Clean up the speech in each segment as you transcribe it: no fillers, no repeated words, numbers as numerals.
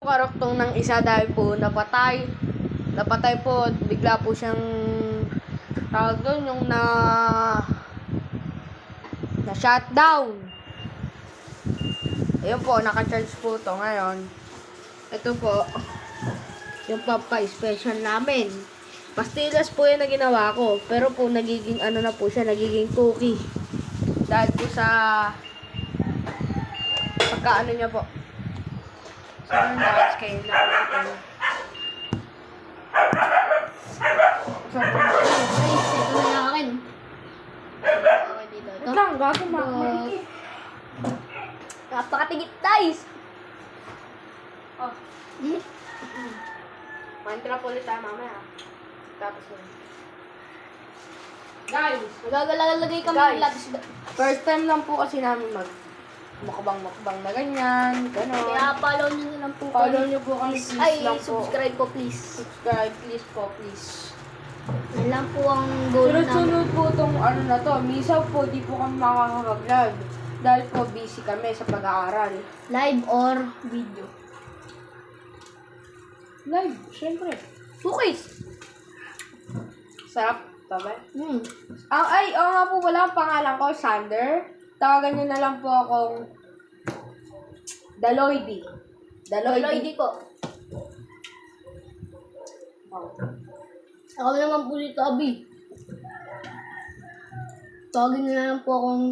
karoktong ng isa dahil po napatay. Napatay po, bigla po siyang tawag doon yung na shutdown. Ayun po, naka-charge po to ngayon. Ito po, yung papa-special namin. Pastillas po yung na ginawa ko. Pero po, nagiging ano na po siya, nagiging cookie. Dahil po sa pagkaano niya po. So, guys, kayo na natin. So, Guys, ito na akin. Okay, dito. Ito. wait lang, gago makikip. Napakatigit, guys. Oh. Mantra po ulit tayo mamaya. Tapos na. Guys, Nagagalagay kami Guys. ng latas. first time lang po kasi namin mukbang na ganyan, gano'n. Kaya follow nyo na lang po Follow nyo po kami, please Ay, lang po. subscribe po, please. Subscribe, please po, please. Yan lang po ang goal namin. Sunod-sunod po itong ano na to. Minsan po, di po kami makakapag-vlog. Dahil po, busy kami sa pag-aaral. Live or video. Live, syempre. Cookies. Sarap, tama? Mm. Oo nga po pala, ang pangalan ko, Sander. Tawagan nyo na lang po akong Daloidy. Lloydie po. Oh. Ako naman po dito, Abi. Tawagin nyo na lang po akong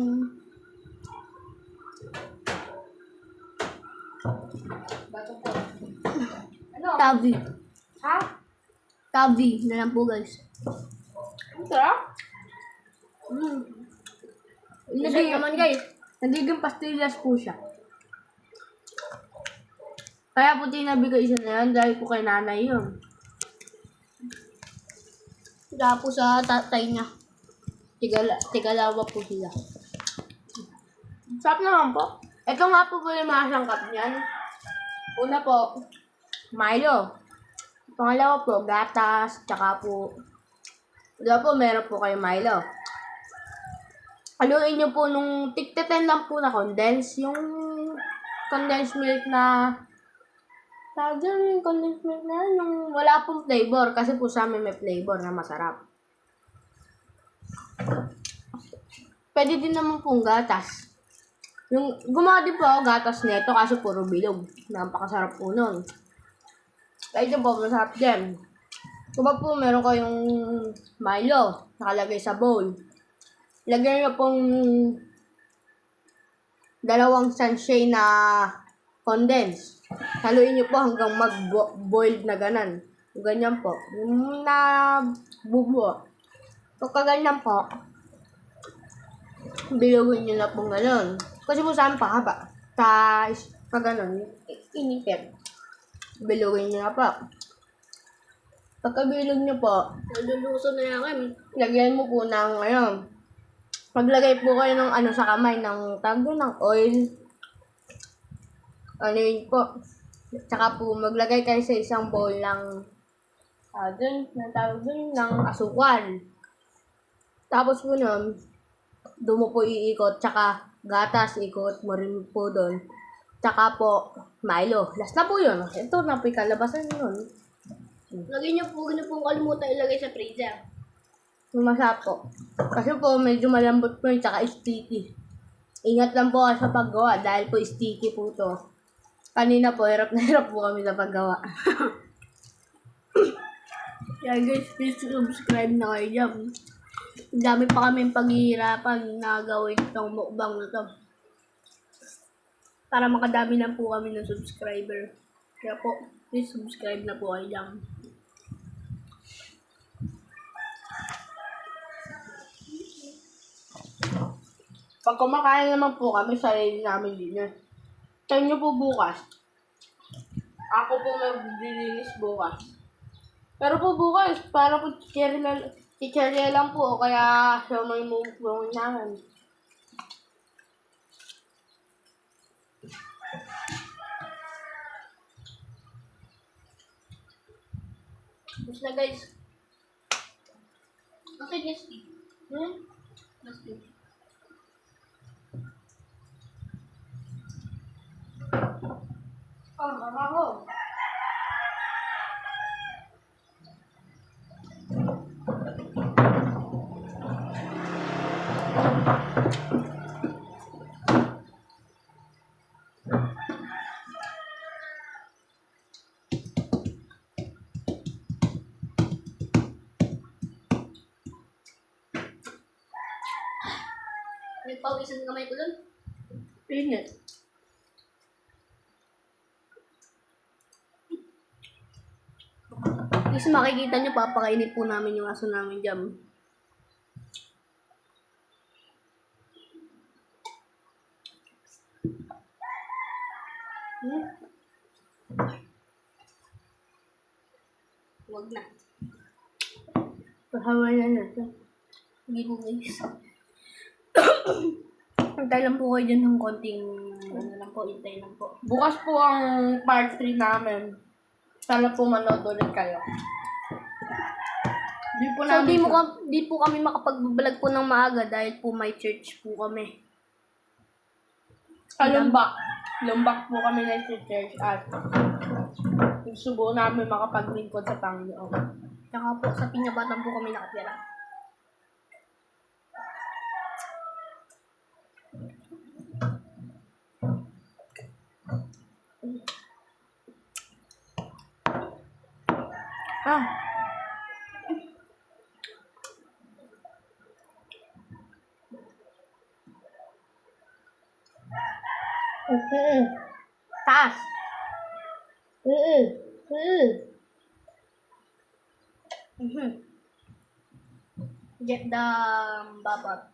Bato po. Ano? Tavi. Ha? Tavi na lang po, guys. Ang sarap? Inasay naman, guys. Nagiging pastillas po siya. Kaya po tinabigay siya na yan dahil po kay nanay yun. Sila po sa tatay niya. Tigalawa po sila. Sarap naman po. Ito nga po po yung mga sangkap niyan. Una po, Milo. Pangalawa po, gatas. Tsaka po, meron po kayo Milo. Haluin nyo po nung tig-10 lang po na condense. Yung condensed milk na tawag dyan, yung condensed milk na yan, yung wala pong flavor. Kasi po sa amin may flavor na masarap. Pwede din naman pong gatas. Yung gumawa din po ako gatas nito kasi puro bilog. Napakasarap po nun. Kaya ito po, masarap din. Kapag po meron kayong Milo, nakalagay sa bowl. Lagyan nyo pong 2 sachet na condense. Haluin nyo po hanggang mag-boiled na ganan. Ganyan po. Yung na bubuo. Pagka ganyan po, bilugin nyo na pong ganon. Kasi po saan pahaba. Pag ganon, inipit. Bilugin nyo na po. Pagkabilog nyo po, Naluluso na yan kami. lagyan mo po ng maglagay po kayo ng sa kamay ng tago ng oil. Ano yun po. Tsaka po maglagay kayo sa isang bowl ng ng asukal. Tapos po nun, doon mo po iikot. Tsaka gatas, ikot mo rin po doon. Tsaka po, Milo. Last na po yun. Ito na po ikalabasan yun. Lagyan nyo po, kalimutan ilagay sa freezer. Masarap po. Kasi po, medyo malambot po yun, tsaka sticky. Ingat lang po sa paggawa dahil po sticky po to. Kanina po, hirap na hirap po kami sa paggawa. Kaya guys, please subscribe na kayo dyan. Ang dami pa kami paghihirapan na gawin itong mukbang na to. Para makadami na po kami ng subscriber. Kaya po, please subscribe na po kayo dyan. Pag kumakain naman po kami, sarili namin din yan. Sa inyo po bukas. Ako po maglilinis bukas. Pero po bukas, para po chicherya lang po, kaya siya may mumukbangin namin. Tapos na, guys. Okay, guys. Let's do. Oh, mama ko. Nagpawisan kamay ko dun. Init. Kasi makikita nyo, papakainit po namin yung aso namin dyan. Huwag na. Pahawa na natin. Hindi po guys. Hintay lang po kayo dyan ng konting, ano lang po, hintay lang po. Bukas po ang part 3 namin. Sana po manood ulit kayo. Di po So, namin di po kami makapag-vlog po ng maaga dahil po may church po kami. Lumbak. Lumbak po kami na church at subo namin makapaglingkod sa Panginoon. Tsaka po, sa Pinyabatan po kami nakatira. Ah. Taas! Get the babat.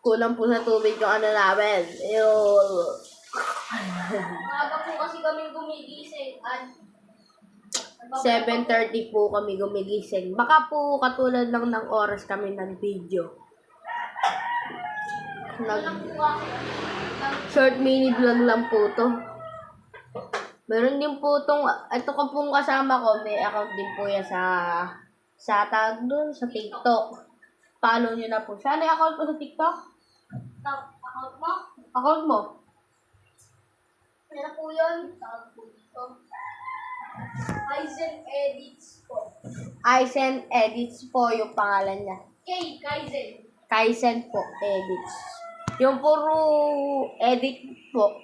Kulang po sa tubig yung ano namin. Yung... Maaga po kasi kami gumigising at 7:30 po kami gumigising. Baka po katulad lang ng oras kami nag-video. Short mini vlog lang po to. Meron din po tong, ito ko pong kasama ko, may account din po yan sa tag doon, sa TikTok. Follow nyo na po. Saan yung account po sa TikTok? account mo? Account mo? Ano po yun? Tawag po dito. Kaizen Edits po. Aizen Edits po yung pangalan niya. Kaizen. Kaizen po, Edits. Yung puro edit po.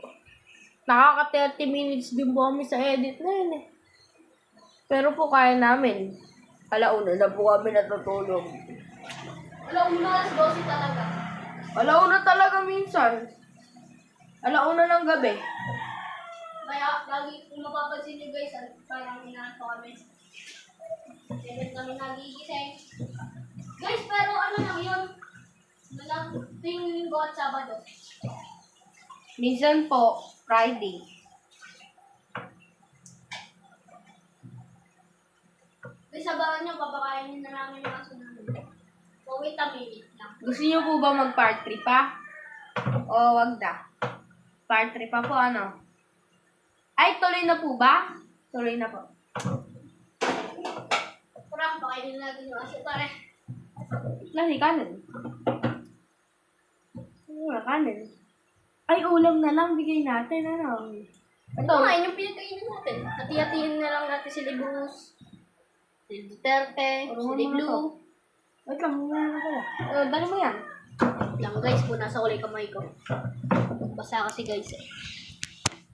Nakaka 30 minutes din po kami sa edit na yun eh. Pero po kaya namin. Alauna na po kami natutulog. Alauna alas 12 talaga. Alauna talaga minsan. Alauna ng gabi. Kaya lagi kung mapapansin nyo guys, parang inaanto kami. Kaya kami nagigising. Guys, pero ano lang yun? Tuwing linggo at Sabado. Minsan po, Friday. Guys, sabahan nyo, papakainin na namin yung aso namin. So, wait a minute lang. Gusto niyo po ba mag-part 3 pa? O wag na? Part 3 pa po ano? Ay, tuloy na po ba? Tuloy na po. Kurang, pakainin na natin yung aso pare. Lagi kanin. Wala kanin. Ay, ulam na lang. Bigay natin. Ano? Ito nga, yun yung pinagkainin natin. Hati-hatiin na lang natin si Libus, si Duterte, si Liblu. Wait lang, muna na pala. Dali mo yan. Lang guys, po nasa kulay kamay ko. Basa kasi guys eh.